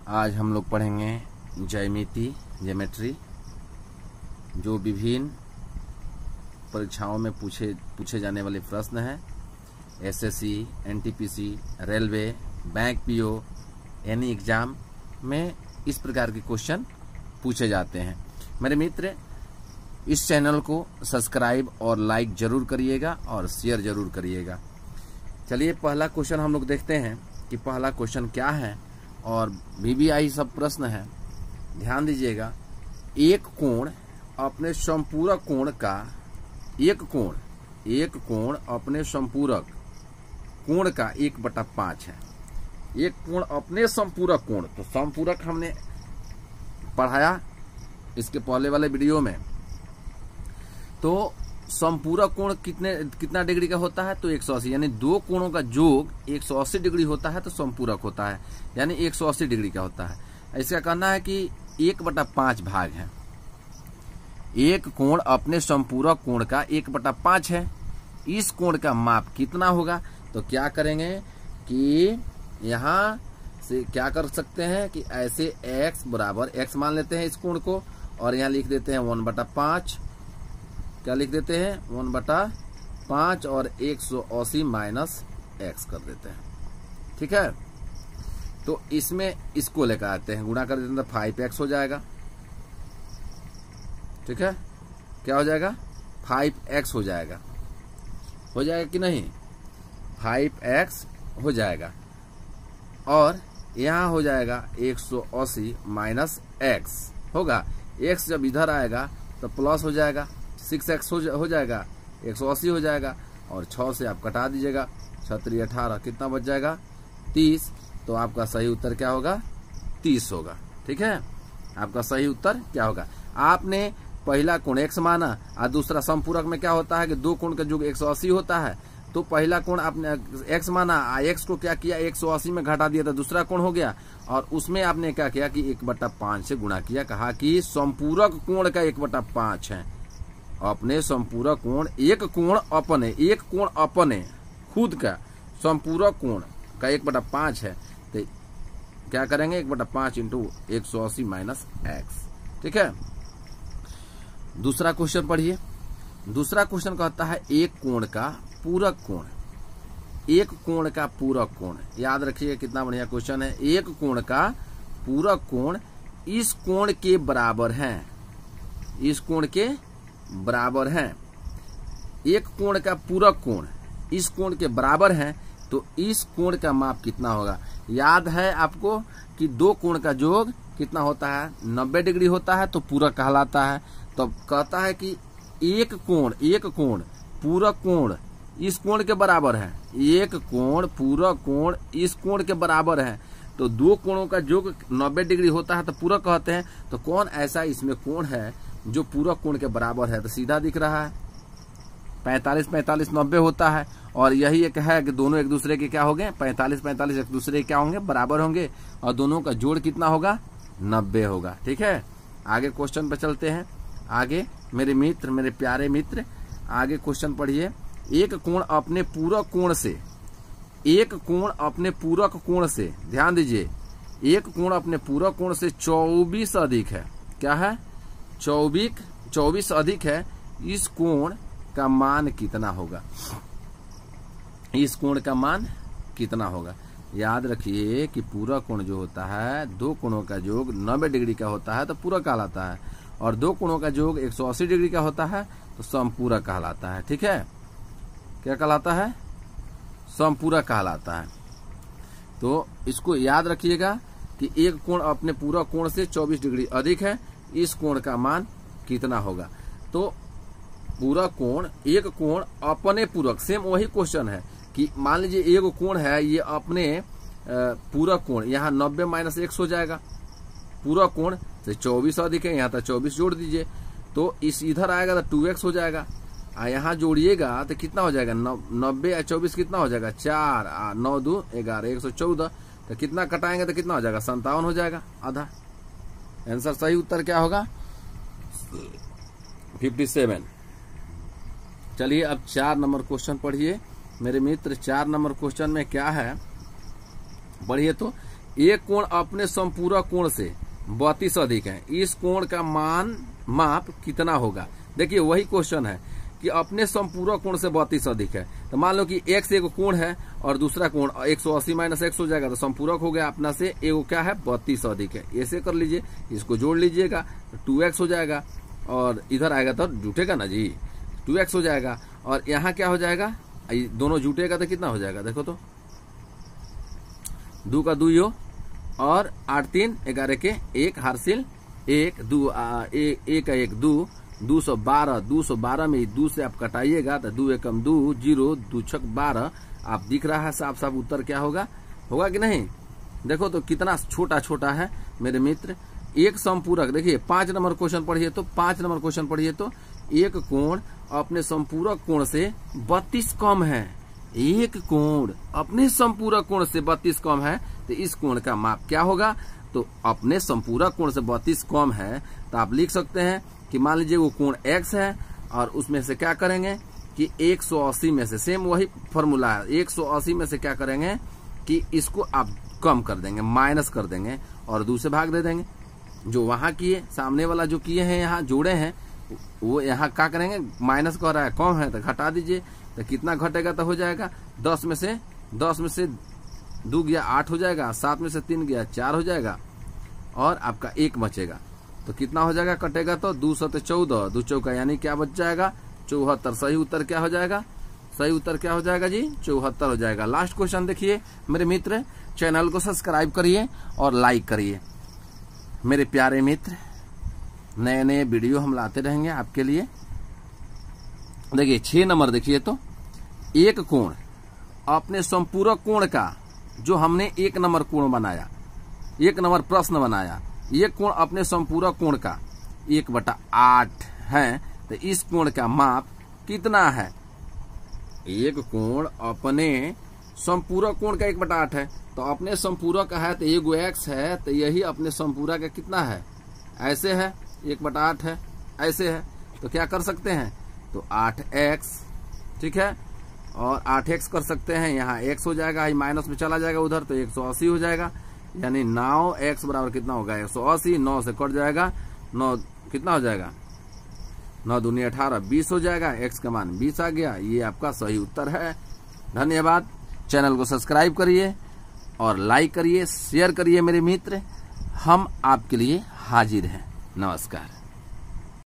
आज हम लोग पढ़ेंगे ज्यामिति ज्योमेट्री, जो विभिन्न परीक्षाओं में पूछे जाने वाले प्रश्न हैं। SSC, NTPC, railway, bank PO, any exam में इस प्रकार के क्वेश्चन पूछे जाते हैं। मेरे मित्र, इस चैनल को सब्सक्राइब और लाइक जरूर करिएगा और शेयर जरूर करिएगा। चलिए पहला क्वेश्चन हम लोग देखते हैं कि पहला क्वेश्चन क्या है, और VBI सब प्रश्न है, ध्यान दीजिएगा। एक कोण अपने संपूरक कोण का एक कोण अपने संपूरक कोण का 1/5 है। एक कोण अपने संपूरक कोण, तो संपूरक हमने पढ़ाया इसके पहले वाले वीडियो में। तो संपूरक कोण कितना डिग्री का होता है, तो 180, यानी दो कोणों का योग 180 डिग्री होता है तो संपूरक होता है, यानी 180 डिग्री का होता है। इसका कहना है कि 1/5 भाग है। एक कोण अपने संपूरक कोण का 1/5 है। इस कोण का माप कितना होगा, तो क्या करेंगे कि यहाँ से क्या कर सकते हैं कि ऐसे x बराबर x मान लेते हैं इस कोण को, और यहाँ लिख देते हैं 1/5। क्या लिख देते हैं 1/5 और 180 माइनस x कर देते हैं। ठीक है, तो इसमें इसको लेकर आते हैं, गुणा कर देते हैं तो 5x हो जाएगा। ठीक है, क्या हो जाएगा 5x हो जाएगा कि नहीं, 5x हो जाएगा। और यहाँ हो जाएगा 180 माइनस x होगा। x जब इधर आएगा तो प्लस हो जाएगा, 6x हो जाएगा, 180 हो जाएगा, और 6 से आप कटा दीजिएगा, 6 18, कितना बच जाएगा 30। तो आपका सही उत्तर क्या होगा 30 होगा। ठीक है, आपका सही उत्तर क्या होगा। आपने पहला कोण x माना और दूसरा संपूरक में क्या होता है कि दो कोण का योग 180 होता है। तो पहला कोण आपने x माना, x को क्या किया 180 में घटा दिया तो दूसरा कोण हो गया, और उसमें आपने क्या किया कि 1/5 से गुणा किया। कहा कि संपूरक कोण का 1/5 है। अपने संपूरक कोण, एक कोण अपने खुद का संपूरक कोण का 1/5 है, तो क्या करेंगे 1/5 इंटू 180 माइनस x। ठीक है, दूसरा क्वेश्चन पढ़िए। दूसरा क्वेश्चन कहता है एक कोण का पूरक कोण, एक कोण का पूरक कोण। याद रखिए कितना बढ़िया क्वेश्चन है। एक कोण का पूरक कोण इस कोण के बराबर है, इस कोण के बराबर है। एक कोण का पूरक कोण इस कोण के बराबर है, तो इस कोण का माप कितना होगा। याद है आपको कि दो कोण का योग कितना होता है 90 डिग्री होता है, तो पूरक कहलाता है। तो कहता है कि एक कोण पूरक कोण इस कोण के बराबर है। एक कोण पूरक कोण इस कोण के बराबर है, तो दो कोणों का योग 90 डिग्री होता है तो पूरक कहते हैं। तो कौन ऐसा इसमें कोण है जो पूरक कोण के बराबर है, तो सीधा दिख रहा है 45 45 90 होता है, और यही एक है कि दोनों एक दूसरे के क्या होंगे 45 45 एक दूसरे के क्या होंगे बराबर होंगे, और दोनों का जोड़ कितना होगा 90 होगा। ठीक है, आगे क्वेश्चन पे चलते हैं। आगे मेरे मित्र, मेरे प्यारे मित्र, आगे क्वेश्चन पढ़िए। एक कोण अपने पूरक कोण से, एक कोण अपने पूरक कोण से, ध्यान दीजिए, एक कोण अपने पूरक कोण से 24 अधिक है। क्या है 24 अधिक है। इस कोण का मान कितना होगा, इस कोण का मान कितना होगा। याद रखिए कि पूरक कोण जो होता है दो कोणों का योग 90 डिग्री का होता है तो पूरक कहलाता है, और दो कोणों का योग 180 डिग्री का होता है तो संपूरक कहलाता है। ठीक है, क्या कहलाता है संपूरक कहलाता है। तो इसको याद रखिएगा कि एक कोण अपने पूरक कोण से 24 डिग्री अधिक है, इस कोण का मान कितना होगा। तो पूरक कोण, एक कोण अपने पूरक, सेम वही क्वेश्चन है कि मान लीजिए एक कोण है, ये अपने पूरक कोण, यहाँ 90 माइनस x हो जाएगा। पूरक कोण से 24 अधिक है, यहाँ तक 24 जोड़ दीजिए, तो इस इधर आएगा तो 2x हो जाएगा, और यहाँ जोड़िएगा तो कितना हो जाएगा 90 या 24 कितना हो जाएगा 4 9 2 11 114। तो कितना कटाएंगे तो कितना हो जाएगा 57 हो जाएगा, आधा। आंसर सही उत्तर क्या होगा 57। चलिए अब 4 नंबर क्वेश्चन पढ़िए मेरे मित्र। 4 नंबर क्वेश्चन में क्या है पढ़िए तो एक कोण अपने संपूरक कोण से 32 अधिक है, इस कोण का माप कितना होगा। देखिए वही क्वेश्चन है कि अपने संपूरक कोण से 32 अधिक है, तो मान लो कि x एक कोण है और दूसरा कोण 180 माइनस x हो जाएगा, तो संपूरक हो गया अपना से एगो क्या है 32 अधिक है। ऐसे कर लीजिए, इसको जोड़ लीजिएगा 2x हो जाएगा और इधर आएगा तो जुटेगा ना जी, 2x हो जाएगा। और यहाँ क्या हो जाएगा, दोनों जुटेगा तो कितना हो जाएगा, देखो तो 2 का 2 यो और 8 3 11 के 1 हासिल 1 2 1 का 1 2 212 में 2 से आप कटाइएगा तो 2 एकम 2 0 2 छक 12। आप दिख रहा है साफ साफ उत्तर क्या होगा कि नहीं। देखो तो कितना छोटा छोटा है मेरे मित्र। एक संपूरक, देखिए 5 नंबर क्वेश्चन पढ़िए तो 5 नंबर क्वेश्चन पढ़िए तो एक कोण अपने संपूरक कोण से 32 कम है, एक कोण अपने संपूरक कोण से 32 कम है, तो इस कोण का माप क्या होगा। तो अपने संपूरक कोण से 32 कम है तो आप लिख सकते हैं कि मान लीजिए वो कोण x है और उसमें से क्या करेंगे कि 180 में से, सेम वही फॉर्मूला है, 180 में से क्या करेंगे कि इसको आप कम कर देंगे, माइनस कर देंगे और 2 से भाग दे देंगे। जो वहां किए, सामने वाला जो किए हैं यहाँ जोड़े हैं, वो यहाँ क्या करेंगे, माइनस कर रहा है कम है तो घटा दीजिए, तो कितना घटेगा तो हो जाएगा 10 में से 2 गया 8 हो जाएगा, 7 में से 3 गया 4 हो जाएगा और आपका 1 बचेगा। तो कितना हो जाएगा, कटेगा तो 2 7 14, 2 चौका यानी क्या बच जाएगा 74। सही उत्तर क्या हो जाएगा, सही उत्तर क्या हो जाएगा जी 74 हो जाएगा। लास्ट क्वेश्चन देखिए मेरे मित्र, चैनल को सब्सक्राइब करिए और लाइक करिए मेरे प्यारे मित्र, नए नए वीडियो हम लाते रहेंगे आपके लिए। देखिए 6 नंबर देखिए तो, एक कोण अपने संपूरक कोण का, जो हमने 1 नंबर कोण बनाया, 1 नंबर प्रश्न बनाया, ये कोण अपने संपूरक कोण का 1/8 है, तो इस कोण का माप कितना है। एक कोण अपने संपूरक कोण का 1/8 है, तो अपने संपूरक का है तो एगो x है, तो यही अपने संपूरक का कितना है, ऐसे है 1/8 है, ऐसे है, तो क्या कर सकते हैं तो 8x, ठीक है, और 8x कर सकते हैं, यहाँ x हो जाएगा, माइनस में चला जाएगा उधर तो 180 हो जाएगा, यानी 9x बराबर कितना होगा 180, 9 से कट जाएगा, 9 कितना हो जाएगा 9 दूनी 18 20 हो जाएगा, x का मान 20 आ गया। ये आपका सही उत्तर है। धन्यवाद। चैनल को सब्सक्राइब करिए और लाइक करिए, शेयर करिए मेरे मित्र, हम आपके लिए हाजिर हैं। नमस्कार।